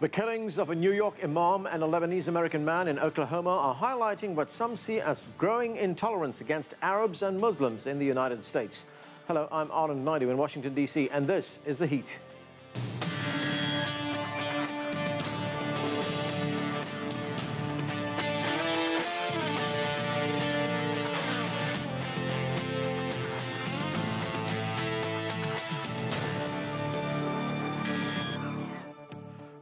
The killings of a New York imam and a Lebanese-American man in Oklahoma are highlighting what some see as growing intolerance against Arabs and Muslims in the United States. Hello, I'm Arjun in Washington, D.C., and this is The Heat.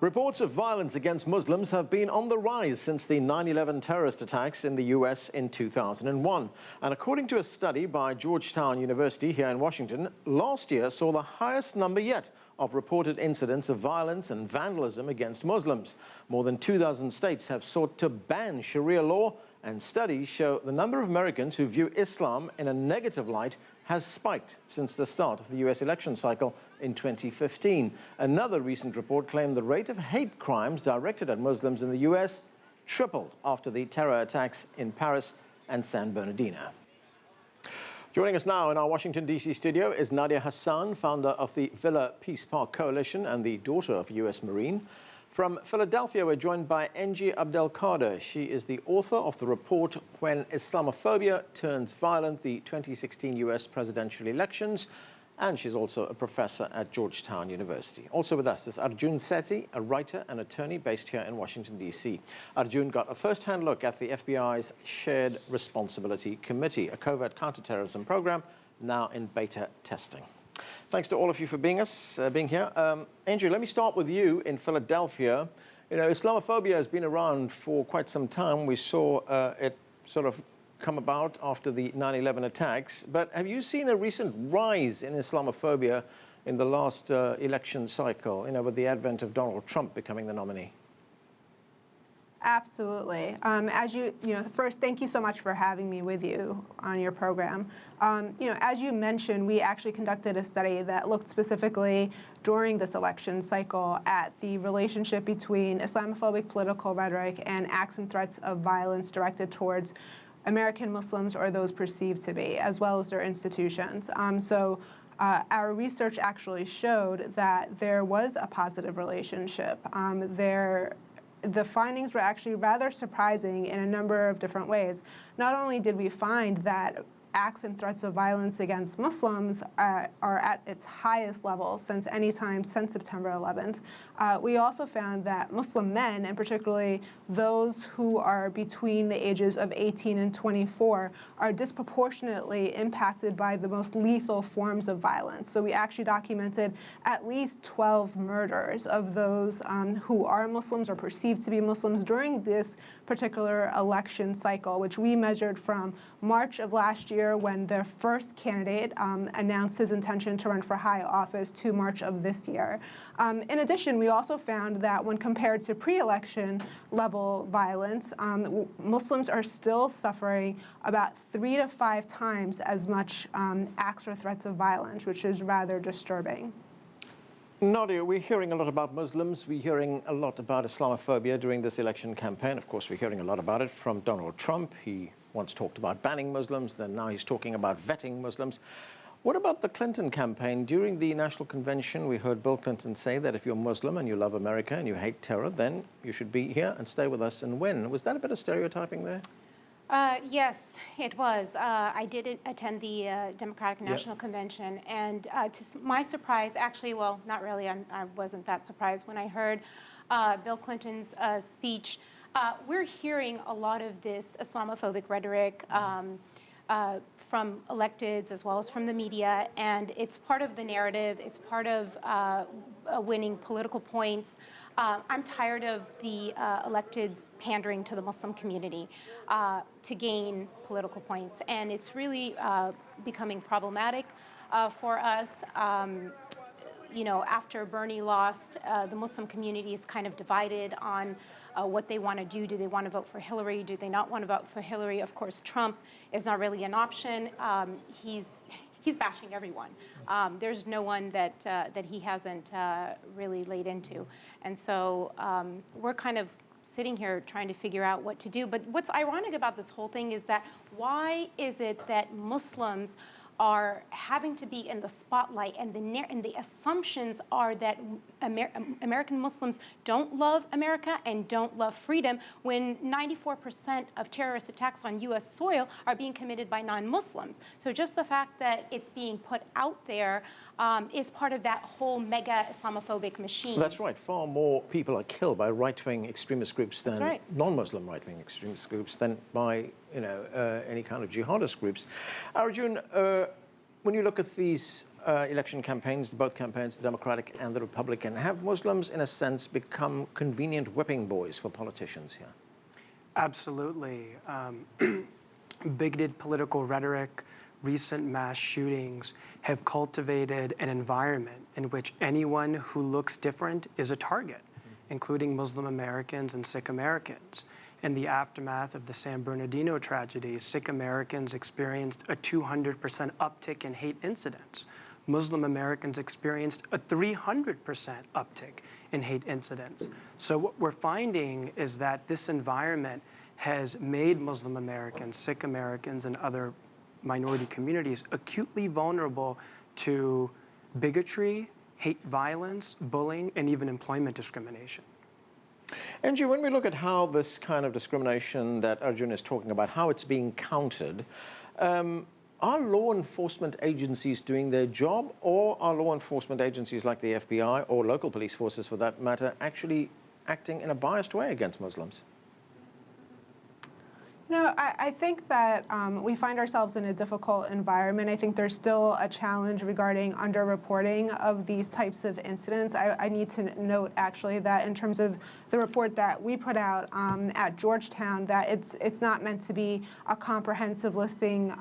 Reports of violence against Muslims have been on the rise since the 9/11 terrorist attacks in the U.S. in 2001. And according to a study by Georgetown University here in Washington, last year saw the highest number yet of reported incidents of violence and vandalism against Muslims. More than 2,000 states have sought to ban Sharia law, and studies show the number of Americans who view Islam in a negative light has spiked since the start of the U.S. election cycle in 2015. Another recent report claimed the rate of hate crimes directed at Muslims in the U.S. tripled after the terror attacks in Paris and San Bernardino. Joining us now in our Washington, D.C. studio is Nadia Hassan, founder of the Villa Peace Park Coalition and the daughter of a U.S. Marine. From Philadelphia, we're joined by Engy Abdelkader. She is the author of the report When Islamophobia Turns Violent, the 2016 U.S. presidential elections, and she's also a professor at Georgetown University. Also with us is Arjun Sethi, a writer and attorney based here in Washington, D.C. Arjun got a first-hand look at the FBI's Shared Responsibility Committee, a covert counterterrorism program now in beta testing. Thanks to all of you for being here. Andrew, let me start with you in Philadelphia. You know, Islamophobia has been around for quite some time. We saw it sort of come about after the 9/11 attacks. But have you seen a recent rise in Islamophobia in the last election cycle, you know, with the advent of Donald Trump becoming the nominee? Absolutely. First, thank you so much for having me with you on your program. As you mentioned, we actually conducted a study that looked specifically during this election cycle at the relationship between Islamophobic political rhetoric and acts and threats of violence directed towards American Muslims or those perceived to be, as well as their institutions. Our research actually showed that there was a positive relationship. The findings were actually rather surprising in a number of different ways. Not only did we find that acts and threats of violence against Muslims are at its highest level since any time since September 11th, we also found that Muslim men, and particularly those who are between the ages of 18 and 24, are disproportionately impacted by the most lethal forms of violence. So we actually documented at least 12 murders of those who are Muslims or perceived to be Muslims during this particular election cycle, which we measured from March of last year, when their first candidate announced his intention to run for high office, to March of this year. In addition, we also found that when compared to pre-election level violence, Muslims are still suffering about 3 to 5 times as much acts or threats of violence, which is rather disturbing. Nadia, we're hearing a lot about Muslims. We're hearing a lot about Islamophobia during this election campaign. Of course, we're hearing a lot about it from Donald Trump. He once talked about banning Muslims, then now he's talking about vetting Muslims. What about the Clinton campaign? During the national convention, we heard Bill Clinton say that if you're Muslim and you love America and you hate terror, then you should be here and stay with us and win. Was that a bit of stereotyping there? Yes, it was. I did attend the Democratic National Convention, and to my surprise, actually, well, not really, I wasn't that surprised when I heard Bill Clinton's speech. We're hearing a lot of this Islamophobic rhetoric from electeds as well as from the media, and it's part of the narrative. It's part of winning political points. I'm tired of the electeds pandering to the Muslim community to gain political points, and it's really becoming problematic for us. After Bernie lost, the Muslim community is kind of divided on what they want to do. Do they want to vote for Hillary? Do they not want to vote for Hillary? Of course, Trump is not really an option. He's bashing everyone. There's no one that he hasn't really laid into. And so we're kind of sitting here trying to figure out what to do. But what's ironic about this whole thing is that why is it that Muslims are having to be in the spotlight, and the assumptions are that American Muslims don't love America and don't love freedom, when 94% of terrorist attacks on U.S. soil are being committed by non-Muslims. So just the fact that it's being put out there is part of that whole mega Islamophobic machine. That's right. Far more people are killed by right-wing extremist groups than non-Muslim right-wing extremist groups than by any kind of jihadist groups. Arjun, when you look at these election campaigns, both campaigns, the Democratic and the Republican, have Muslims, in a sense, become convenient whipping boys for politicians here? Absolutely. Bigoted political rhetoric, recent mass shootings have cultivated an environment in which anyone who looks different is a target, including Muslim Americans and Sikh Americans. In the aftermath of the San Bernardino tragedy, Sikh Americans experienced a 200% uptick in hate incidents. Muslim Americans experienced a 300% uptick in hate incidents. So what we're finding is that this environment has made Muslim Americans, Sikh Americans, and other minority communities acutely vulnerable to bigotry, hate violence, bullying, and even employment discrimination. Engy, when we look at how this kind of discrimination that Arjun is talking about, how it's being countered, are law enforcement agencies doing their job, or are law enforcement agencies like the FBI or local police forces, for that matter, actually acting in a biased way against Muslims? No, I think that we find ourselves in a difficult environment. I think there's still a challenge regarding underreporting of these types of incidents. I need to note, actually, that in terms of the report that we put out at Georgetown, that it's not meant to be a comprehensive listing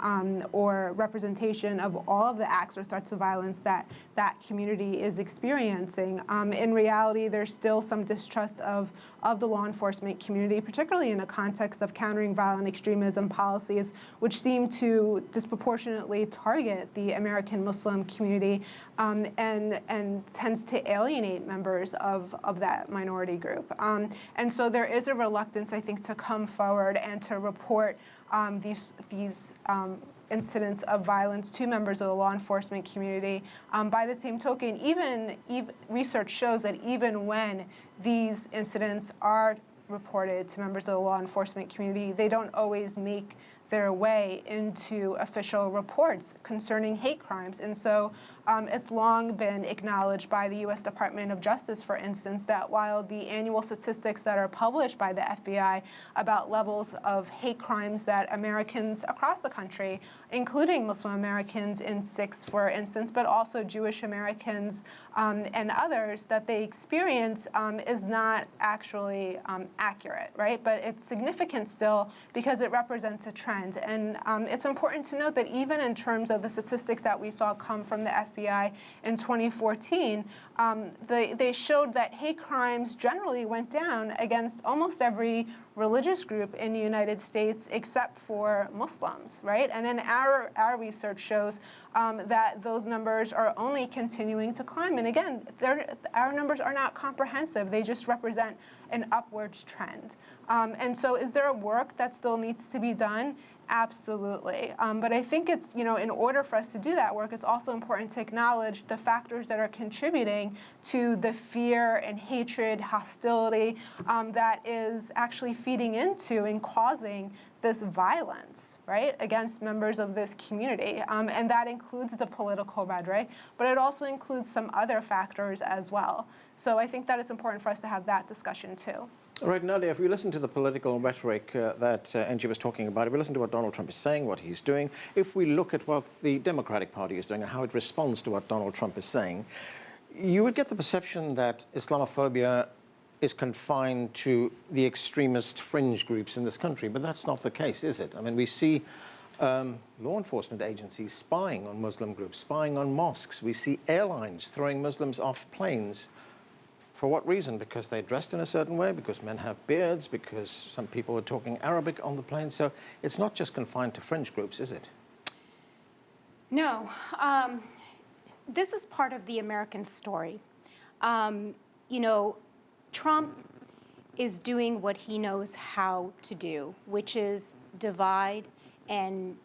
or representation of all of the acts or threats of violence that that community is experiencing. In reality, there's still some distrust of the law enforcement community, particularly in a context of countering violent extremism policies, which seem to disproportionately target the American Muslim community and tends to alienate members of that minority group. And so there is a reluctance, I think, to come forward and to report these incidents of violence to members of the law enforcement community. By the same token, even research shows that even when these incidents are reported to members of the law enforcement community, they don't always make their way into official reports concerning hate crimes. And so it's long been acknowledged by the U.S. Department of Justice, for instance, that while the annual statistics that are published by the FBI about levels of hate crimes that Americans across the country, including Muslim Americans in Sikhs, for instance, but also Jewish Americans and others, that they experience is not actually accurate, right? But it's significant still because it represents a trend. And it's important to note that even in terms of the statistics that we saw come from the FBI in 2014, they showed that hate crimes generally went down against almost every religious group in the United States except for Muslims, right? And then our research shows that those numbers are only continuing to climb. And again, our numbers are not comprehensive. They just represent an upwards trend. And so is there work that still needs to be done? Absolutely. But I think it's, in order for us to do that work, it's also important to acknowledge the factors that are contributing to the fear and hatred, hostility that is actually feeding into and causing this violence, right, against members of this community. And that includes the political rhetoric, but it also includes some other factors as well. So I think that it's important for us to have that discussion too. All right, Nadia, if we listen to the political rhetoric that Engy was talking about, if we listen to what Donald Trump is saying, what he's doing, if we look at what the Democratic Party is doing and how it responds to what Donald Trump is saying, you would get the perception that Islamophobia is confined to the extremist fringe groups in this country, but that's not the case, is it? I mean, we see law enforcement agencies spying on Muslim groups, spying on mosques. We see airlines throwing Muslims off planes. For what reason? Because they're dressed in a certain way, because men have beards, because some people are talking Arabic on the plane. So it's not just confined to fringe groups, is it? No. This is part of the American story. Trump is doing what he knows how to do, which is divide, and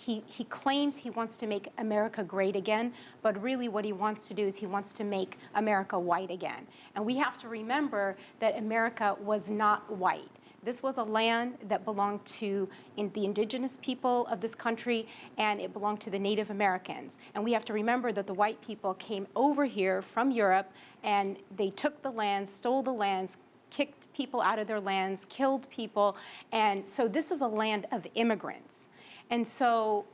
he claims he wants to make America great again, but really what he wants to do is he wants to make America white again. And we have to remember that America was not white. This was a land that belonged to the indigenous people of this country, and it belonged to the Native Americans. And we have to remember that the white people came over here from Europe, and they took the lands, stole the lands, kicked people out of their lands, killed people. And so this is a land of immigrants. And so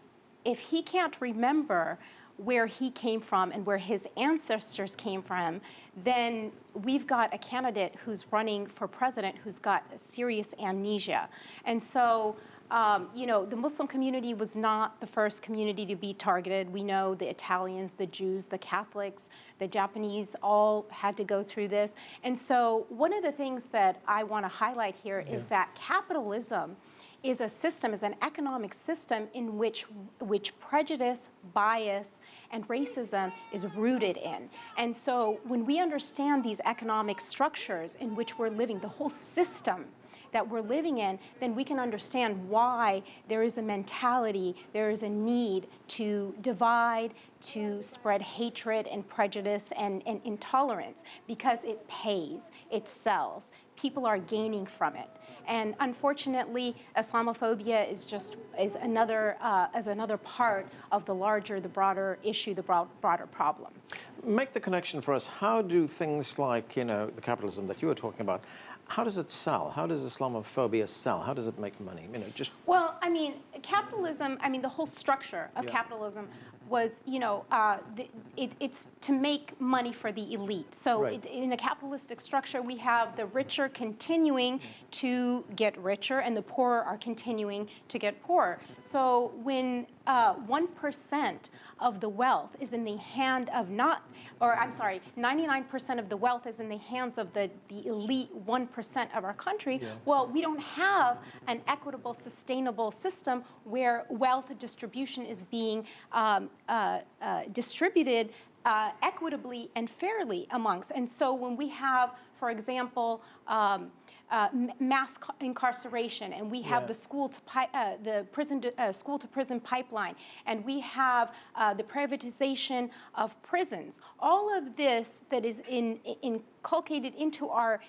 if he can't remember where he came from and where his ancestors came from, then we've got a candidate who's running for president who's got serious amnesia. And so, you know, the Muslim community was not the first community to be targeted. We know the Italians, the Jews, the Catholics, the Japanese all had to go through this. And so one of the things that I want to highlight here is that capitalism is a system, is an economic system in which prejudice, bias, and racism is rooted in. And so when we understand these economic structures in which we're living, the whole system that we're living in, then we can understand why there is a mentality, there is a need to divide, to spread hatred and prejudice and intolerance, because it pays, it sells. People are gaining from it. And unfortunately, Islamophobia is another part of the larger, the broader issue, the broader problem. Make the connection for us. How do things like, you know, the capitalism that you were talking about, how does it sell? How does Islamophobia sell? How does it make money? You know, just well, I mean, capitalism. I mean, the whole structure of capitalism was, you know, it's to make money for the elite. So in a capitalistic structure, we have the richer continuing to get richer, and the poorer are continuing to get poorer. So when 1% of the wealth is in the hand of 99% of the wealth is in the hands of the elite 1% of our country, well, we don't have an equitable, sustainable system where wealth distribution is being distributed equitably and fairly amongst. And so when we have, for example, mass incarceration, and we have the school to prison pipeline, and we have the privatization of prisons. All of this that is inculcated into our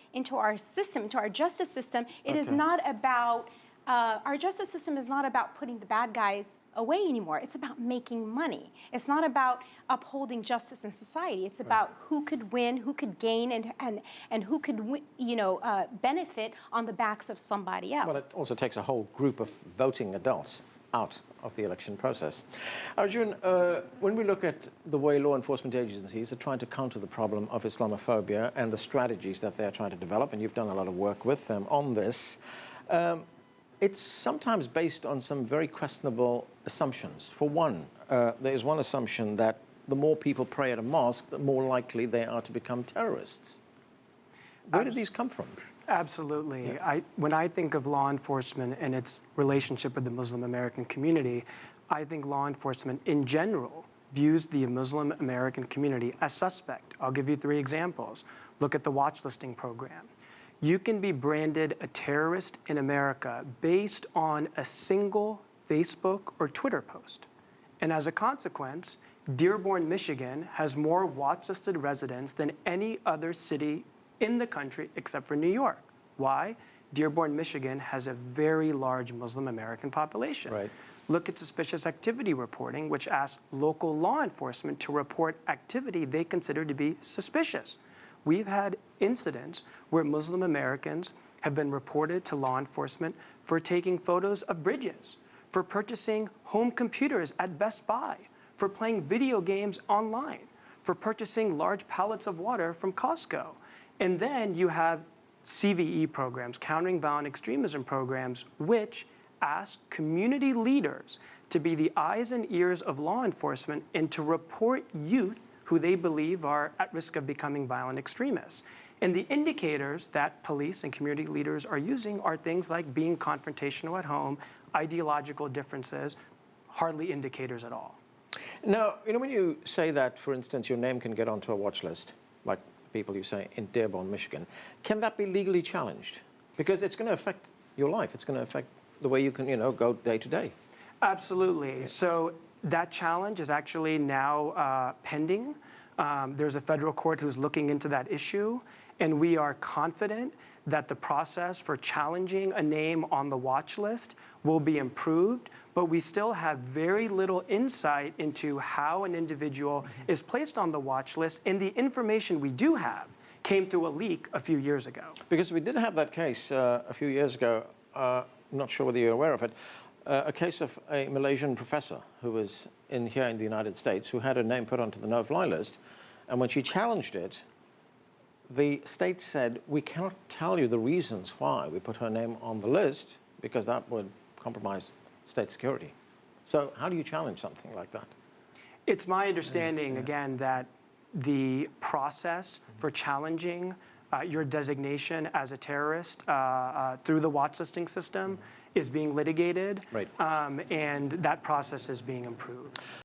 system, into our justice system, it is not about our justice system is not about putting the bad guys away anymore. It's about making money. It's not about upholding justice in society. It's about who could win, who could gain, and who could benefit on the backs of somebody else. Well, it also takes a whole group of voting adults out of the election process. Arjun, when we look at the way law enforcement agencies are trying to counter the problem of Islamophobia and the strategies that they're trying to develop, and you've done a lot of work with them on this, it's sometimes based on some very questionable assumptions. For one, there is one assumption that the more people pray at a mosque, the more likely they are to become terrorists. Where did these come from? Absolutely. When I think of law enforcement and its relationship with the Muslim American community, I think law enforcement in general views the Muslim American community as suspect. I'll give you 3 examples. Look at the watch listing program. You can be branded a terrorist in America based on a single Facebook or Twitter post. And as a consequence, Dearborn, Michigan has more watch-listed residents than any other city in the country except for New York. Why? Dearborn, Michigan has a very large Muslim American population. Right. Look at suspicious activity reporting, which asks local law enforcement to report activity they consider to be suspicious. We've had incidents where Muslim Americans have been reported to law enforcement for taking photos of bridges, for purchasing home computers at Best Buy, for playing video games online, for purchasing large pallets of water from Costco. And then you have CVE programs, countering violent extremism programs, which ask community leaders to be the eyes and ears of law enforcement and to report youth who they believe are at risk of becoming violent extremists. And the indicators that police and community leaders are using are things like being confrontational at home, ideological differences, hardly indicators at all. Now, you know, when you say that, for instance, your name can get onto a watch list, like people you say in Dearborn, Michigan, can that be legally challenged? Because it's going to affect your life. It's going to affect the way you can, you know, go day to day. Absolutely. So that challenge is actually now pending. There's a federal court who's looking into that issue, and we are confident that the process for challenging a name on the watch list will be improved, but we still have very little insight into how an individual is placed on the watch list, and the information we do have came through a leak a few years ago. Because we did have that case a few years ago, I'm not sure whether you're aware of it, a case of a Malaysian professor who was here in the United States who had her name put onto the no-fly list, and when she challenged it, the state said, we cannot tell you the reasons why we put her name on the list because that would compromise state security. So how do you challenge something like that? It's my understanding, again, that the process for challenging your designation as a terrorist through the watch listing system is being litigated, Right. and that process is being improved.